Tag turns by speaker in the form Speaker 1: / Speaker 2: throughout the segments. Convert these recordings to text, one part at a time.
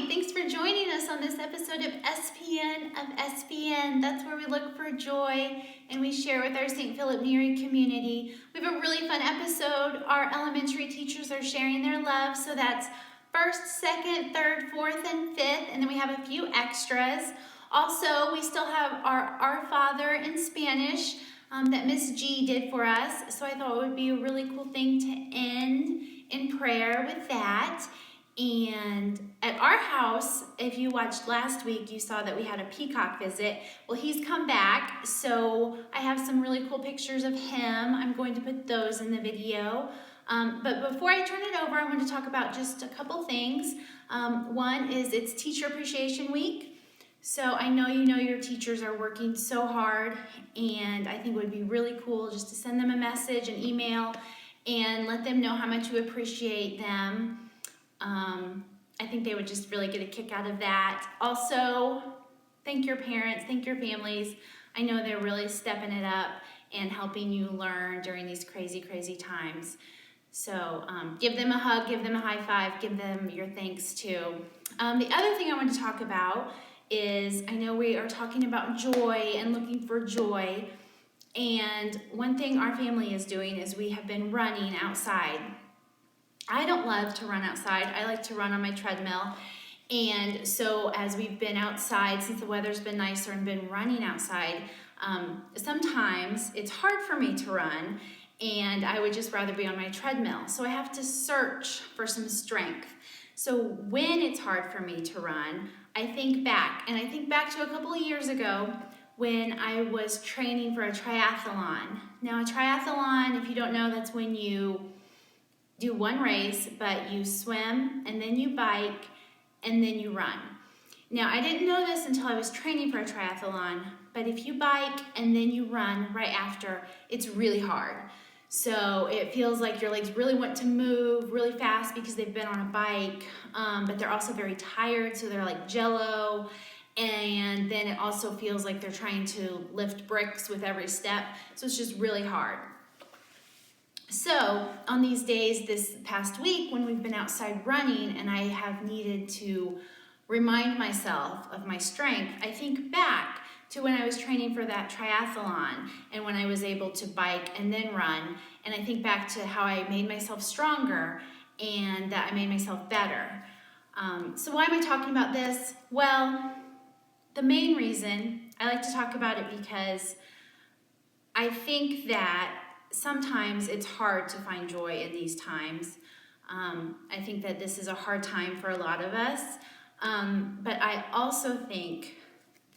Speaker 1: Thanks for joining us on this episode of SPN of SPN. That's where we look for joy and we share with our St. Philip Neri community. We have a really fun episode. Our elementary teachers are sharing their love, so that's first, second, third, fourth, and fifth, and then we have a few extras. Also, we still have our Father in Spanish that Miss G did for us, so I thought it would be a really cool thing to end in prayer with that. And at our house, if you watched last week, you saw that we had a peacock visit. Well, he's come back, so I have some really cool pictures of him. I'm going to put those in the video. But before I turn it over, I want to talk about just a couple things. One is it's Teacher Appreciation Week. So I know your teachers are working so hard, and I think it would be really cool just to send them a message, an email, and let them know how much you appreciate them. I think they would just really get a kick out of that. Also, thank your parents, thank your families. I know they're really stepping it up and helping you learn during these crazy, crazy times. So give them a hug, give them a high five, give them your thanks too. The other thing I want to talk about is, I know we are talking about joy and looking for joy. And one thing our family is doing is we have been running outside. I don't love to run outside. I like to run on my treadmill. And so as we've been outside, since the weather's been nicer and been running outside, sometimes it's hard for me to run, and I would just rather be on my treadmill. So I have to search for some strength. So when it's hard for me to run, I think back to a couple of years ago when I was training for a triathlon. Now a triathlon, if you don't know, that's when you do one race, but you swim, and then you bike, and then you run. Now, I didn't know this until I was training for a triathlon, but if you bike and then you run right after, it's really hard. So it feels like your legs really want to move really fast because they've been on a bike, but they're also very tired, so they're like jello, and then it also feels like they're trying to lift bricks with every step, so it's just really hard. So on these days this past week when we've been outside running and I have needed to remind myself of my strength, I think back to when I was training for that triathlon and when I was able to bike and then run, and I think back to how I made myself stronger and that I made myself better. So why am I talking about this? Well, the main reason I like to talk about it because I think that sometimes it's hard to find joy in these times. I think that this is a hard time for a lot of us, but I also think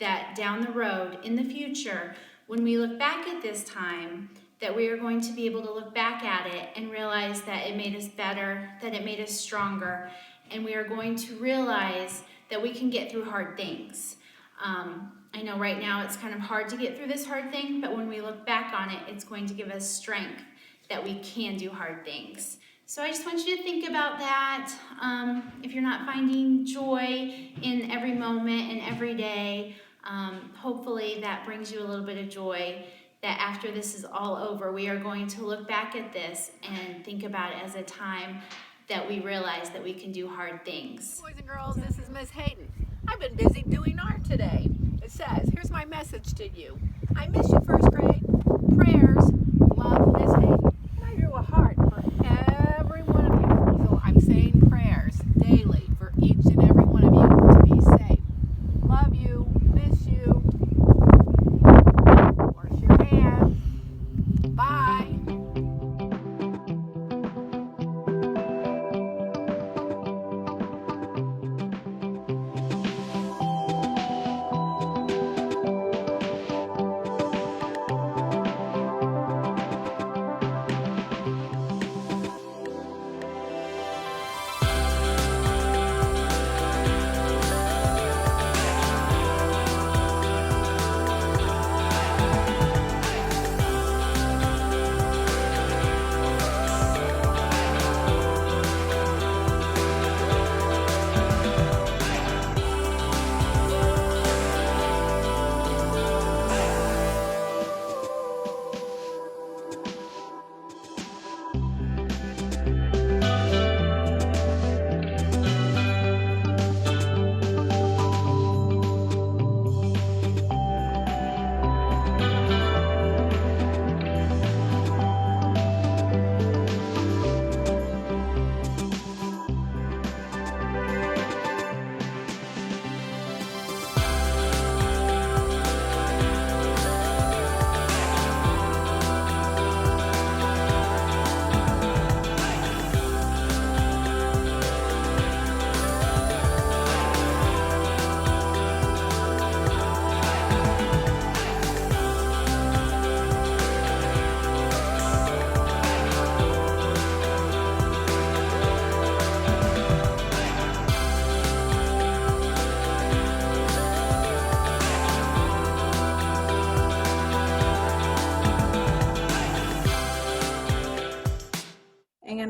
Speaker 1: that down the road, in the future, when we look back at this time, that we are going to be able to look back at it and realize that it made us better, that it made us stronger, and we are going to realize that we can get through hard things. I know right now it's kind of hard to get through this hard thing, but when we look back on it, it's going to give us strength that we can do hard things. So I just want you to think about that. If you're not finding joy in every moment and every day, hopefully that brings you a little bit of joy, that after this is all over, we are going to look back at this and think about it as a time that we realize that we can do hard things.
Speaker 2: Boys and girls, this is Miss Hayden. I've been busy doing art today. It says, here's my message to you. I miss you, first grade. Prayers, love, Miss Hayden. And I drew a heart for every one of you. So I'm saying prayers daily for each and every one of you to be safe. Love you, miss you. Wash your hands. Bye.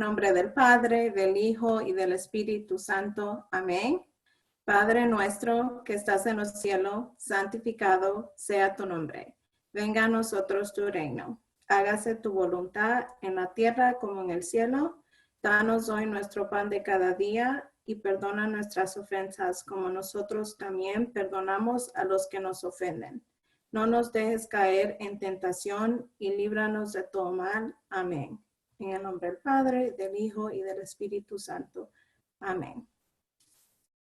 Speaker 3: nombre del Padre, del Hijo y del Espíritu Santo. Amén. Padre nuestro que estás en los cielos, santificado sea tu nombre. Venga a nosotros tu reino. Hágase tu voluntad en la tierra como en el cielo. Danos hoy nuestro pan de cada día y perdona nuestras ofensas como nosotros también perdonamos a los que nos ofenden. No nos dejes caer en tentación y líbranos de todo mal. Amén. En el nombre del Padre, del Hijo y del Espíritu Santo. Amén.